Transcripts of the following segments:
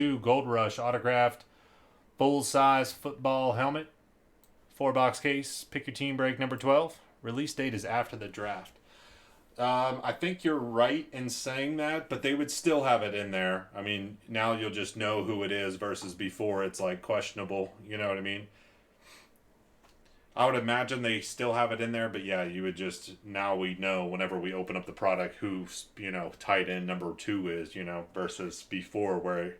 Gold Rush autographed full-size football helmet, 4-box case. Pick your team break number 12. Release date is after the draft. I think you're right in saying that, but they would still have it in there. I mean, now you'll just know who it is versus before it's like questionable. You know what I mean? I would imagine they still have it in there, but yeah, you would just, now we know whenever we open up the product who's, tight end number 2 is, versus before where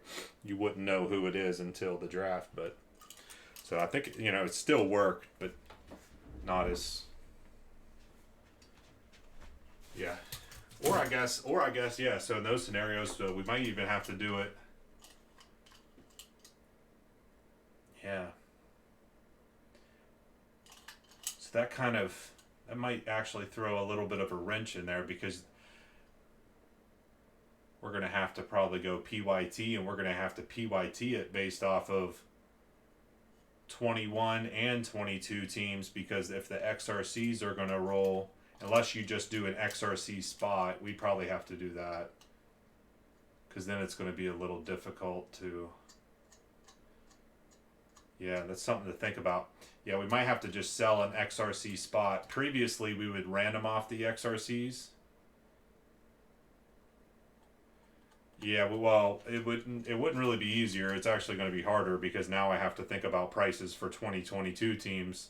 you wouldn't know who it is until the draft. But so I think, it still worked, but not as, yeah. Or I guess, yeah. So in those scenarios, so we might even have to do it. Yeah. So that might actually throw a little bit of a wrench in there, because we're going to have to probably go PYT, and we're going to have to PYT it based off of 21 and 22 teams, because if the XRCs are going to roll, unless you just do an XRC spot, we probably have to do that, because then it's going to be a little difficult to... Yeah, that's something to think about. Yeah, we might have to just sell an XRC spot. Previously, we would random off the XRCs. Yeah, well, it wouldn't really be easier. It's actually going to be harder, because now I have to think about prices for 2022 teams.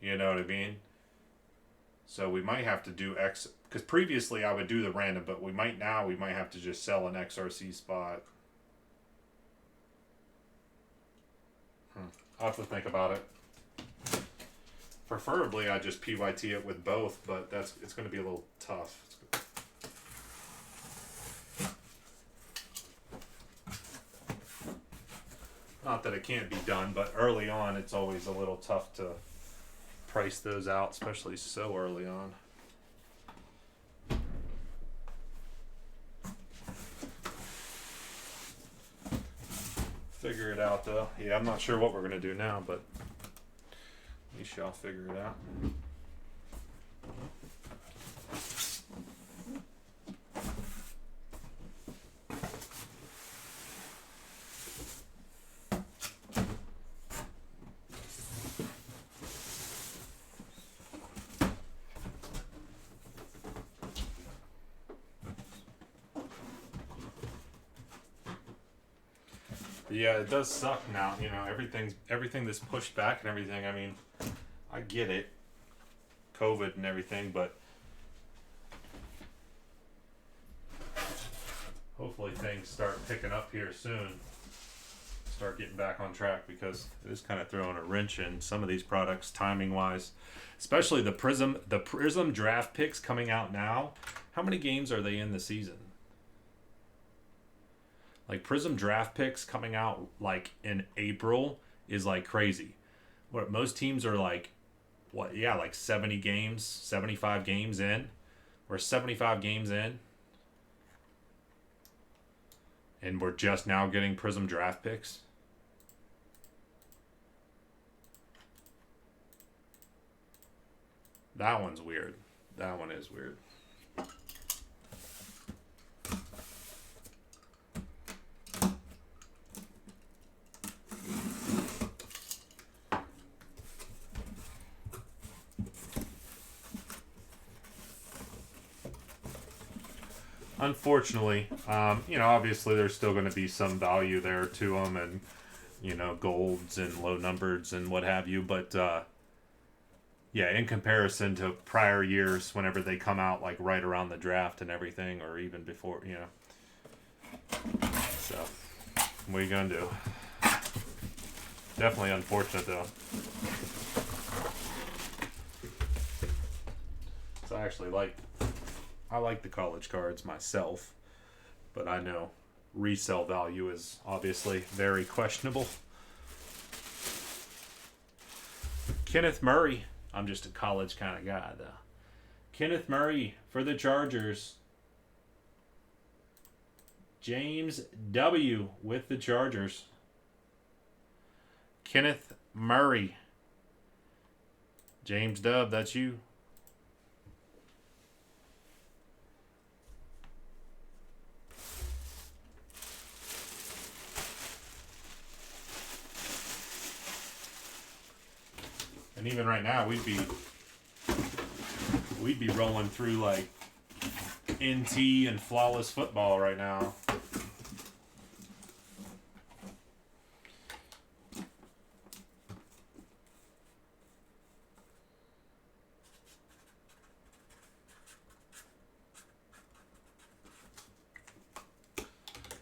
You know what I mean? So we might have to do because previously I would do the random, but we might have to just sell an XRC spot. I'll have to think about it. Preferably, I just PYT it with both, but it's going to be a little tough. Not that it can't be done, but early on, it's always a little tough to price those out, especially so early on. Figure it out, though. Yeah, I'm not sure what we're going to do now, but we shall figure it out. Yeah, it does suck now. Everything that's pushed back and everything. I mean, I get it, COVID and everything, but hopefully things start picking up here soon. Start getting back on track, because it is kind of throwing a wrench in some of these products timing wise, especially the Prism draft picks coming out now. How many games are they in the season? Like, Prism draft picks coming out like in April is like crazy. What most teams are like, like 70 games, 75 games in, or 75 games in, and we're just now getting Prism draft picks. That one's weird. That one is weird. Unfortunately, obviously there's still going to be some value there to them, and, golds and low numbers and what have you. But, yeah, in comparison to prior years, whenever they come out like right around the draft and everything, or even before, So, what are you going to do? Definitely unfortunate, though. So I like the college cards myself, but I know resale value is obviously very questionable. Kenneth Murray. I'm just a college kind of guy, though. Kenneth Murray for the Chargers. James W. with the Chargers. Kenneth Murray. James W., that's you. And even right now, we'd be rolling through like NT and flawless football right now.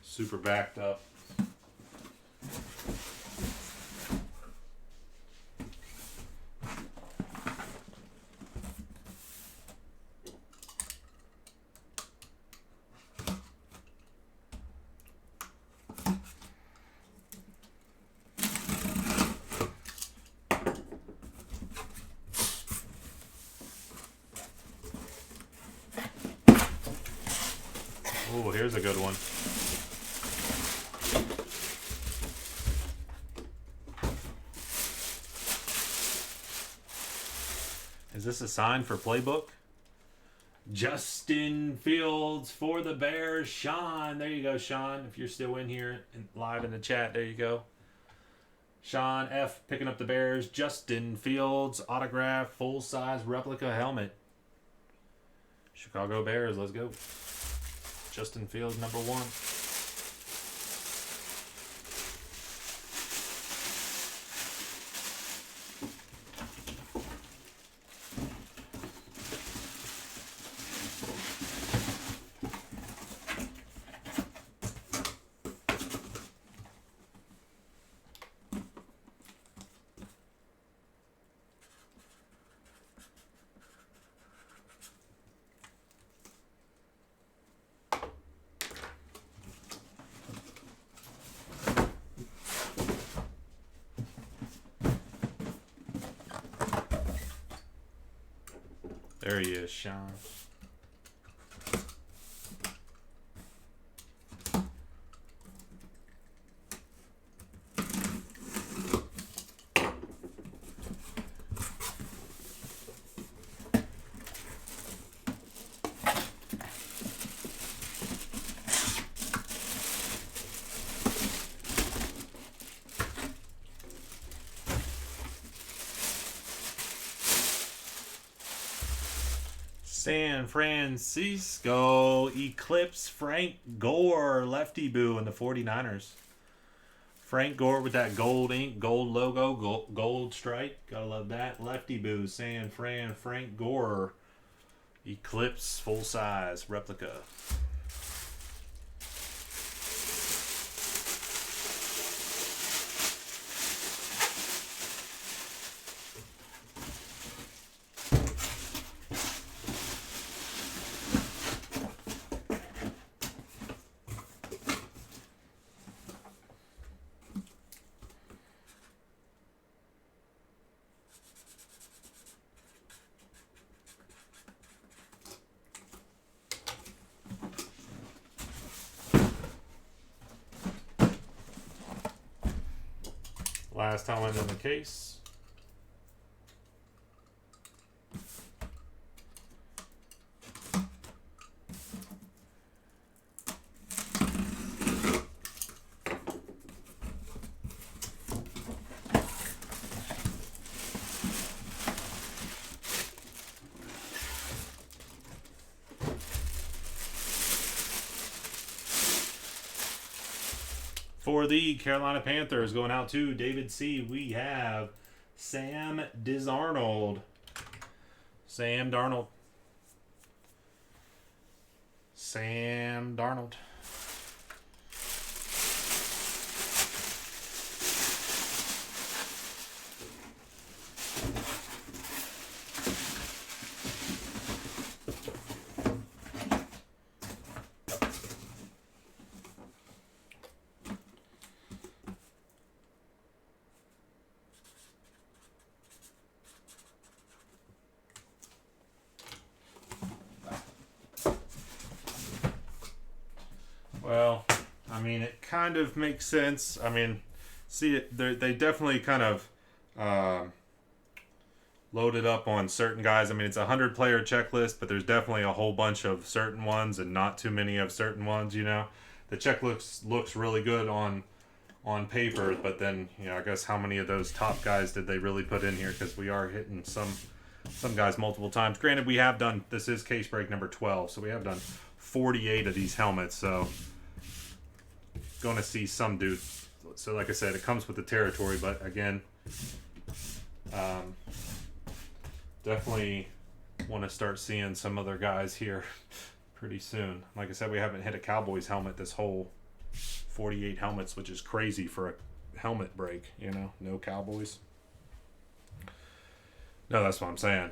Super backed up. Oh, here's a good one. Is this a sign for Playbook? Justin Fields for the Bears. Sean. There you go, Sean. If you're still in here and live in the chat, there you go. Sean F. picking up the Bears. Justin Fields autograph full-size replica helmet. Chicago Bears. Let's go. Justin Fields, number 1. There he is, Sean. San Francisco Eclipse Frank Gore, lefty boo in the 49ers. Frank Gore with that gold ink, gold logo, gold stripe. Gotta love that. Lefty boo, San Fran, Frank Gore. Eclipse full size replica. Last time I'm in the case. For the Carolina Panthers, going out to David C., we have Sam Darnold. Sam Darnold. Sam Darnold. Well, I mean, it kind of makes sense. I mean, see, they definitely kind of loaded up on certain guys. I mean, it's a 100-player checklist, but there's definitely a whole bunch of certain ones and not too many of certain ones, you know. The checklist looks really good on on paper, but then, you know, I guess how many of those top guys did they really put in here? Because we are hitting some guys multiple times. Granted, we have done, this is case break number 12, so we have done 48 of these helmets, so going to see some dudes. So like I said, it comes with the territory, but again, definitely want to start seeing some other guys here pretty soon. Like I said, we haven't hit a Cowboys helmet this whole 48 helmets, which is crazy for a helmet break, you know, no Cowboys. No, that's what I'm saying.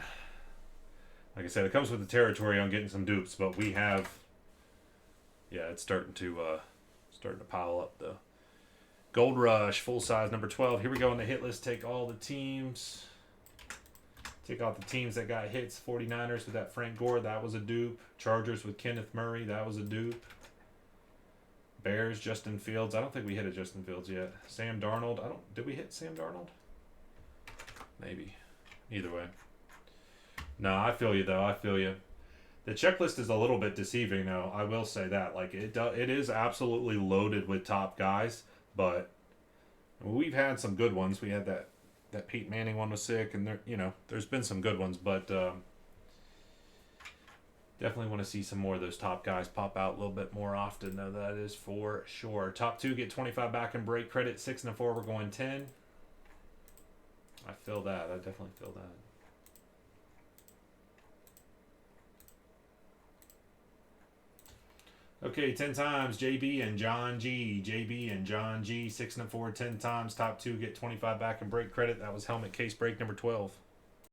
Like I said, it comes with the territory on getting some dupes, but we have, yeah, it's starting to pile up though. Gold Rush, full size, number 12. Here we go on the hit list. Take all the teams. Take out the teams that got hits. 49ers with that Frank Gore, that was a dupe. Chargers with Kenneth Murray, that was a dupe. Bears, Justin Fields. I don't think we hit a Justin Fields yet. Sam Darnold. Did we hit Sam Darnold? Maybe. Either way. No, I feel you though. I feel you. The checklist is a little bit deceiving though. I will say that. Like it is absolutely loaded with top guys, but we've had some good ones. We had that Peyton Manning one was sick, and there, you know, there's been some good ones, but definitely want to see some more of those top guys pop out a little bit more often, though. That is for sure. Top 2 get 25 back in break credit. 6 and 4, we're going 10. I feel that. I definitely feel that. Okay, 10 times. JB and John G. JB and John G. 6 and 4, 10 times. Top 2 get 25 back in break credit. That was helmet case break number 12.